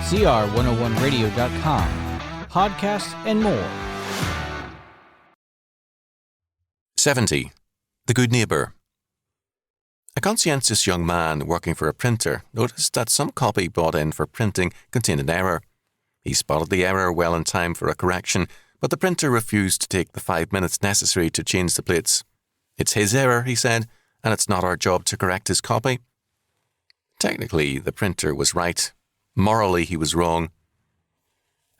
cr101radio.com, podcasts, and more. 70. The Good Neighbour. A conscientious young man working for a printer noticed that some copy brought in for printing contained an error. He spotted the error well in time for a correction, but the printer refused to take the 5 minutes necessary to change the plates. "It's his error," he said, "and it's not our job to correct his copy." Technically, the printer was right. Morally, he was wrong.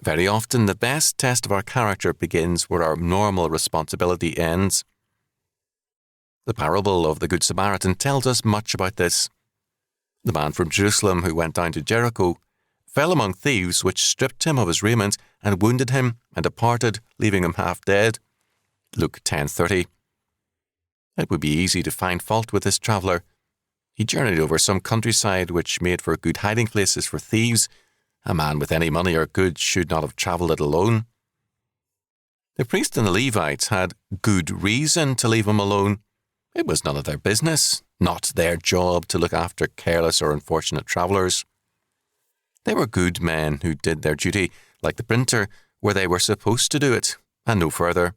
Very often, the best test of our character begins where our normal responsibility ends. The parable of the Good Samaritan tells us much about this. The man from Jerusalem who went down to Jericho fell among thieves, which stripped him of his raiment and wounded him and departed, leaving him half dead. Luke 10:30. It would be easy to find fault with this traveller. He journeyed over some countryside which made for good hiding places for thieves. A man with any money or goods should not have travelled it alone. The priest and the Levites had good reason to leave him alone. It was none of their business, not their job to look after careless or unfortunate travellers. They were good men who did their duty, like the printer, where they were supposed to do it, and no further.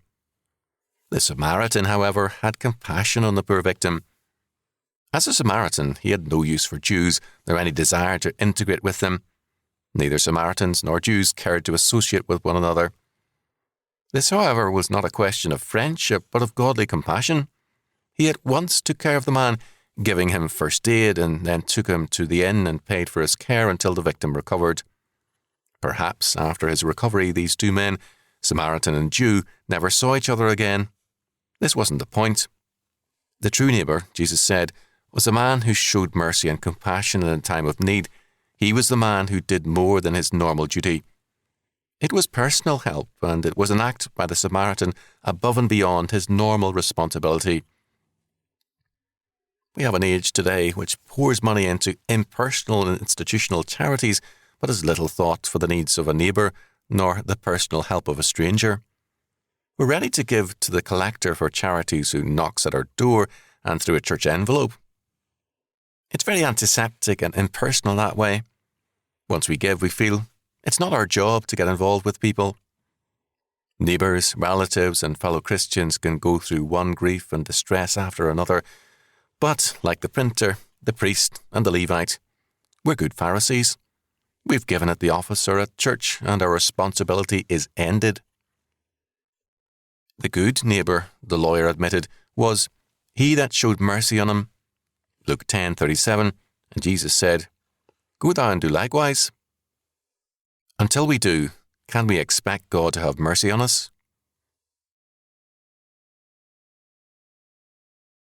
The Samaritan, however, had compassion on the poor victim. As a Samaritan, he had no use for Jews, nor any desire to integrate with them. Neither Samaritans nor Jews cared to associate with one another. This, however, was not a question of friendship, but of godly compassion. He at once took care of the man, giving him first aid, and then took him to the inn and paid for his care until the victim recovered. Perhaps after his recovery, these two men, Samaritan and Jew, never saw each other again. This wasn't the point. The true neighbour, Jesus said, was a man who showed mercy and compassion in a time of need. He was the man who did more than his normal duty. It was personal help, and it was an act by the Samaritan above and beyond his normal responsibility. We have an age today which pours money into impersonal and institutional charities, but has little thought for the needs of a neighbour, nor the personal help of a stranger. We're ready to give to the collector for charities who knocks at our door and through a church envelope. It's very antiseptic and impersonal that way. Once we give, we feel it's not our job to get involved with people. Neighbours, relatives, and fellow Christians can go through one grief and distress after another, but, like the printer, the priest, and the Levite, we're good Pharisees. We've given at the office or at church, and our responsibility is ended. The good neighbour, the lawyer admitted, was he that showed mercy on him. Luke 10:37, and Jesus said, "Go thou and do likewise." Until we do, can we expect God to have mercy on us?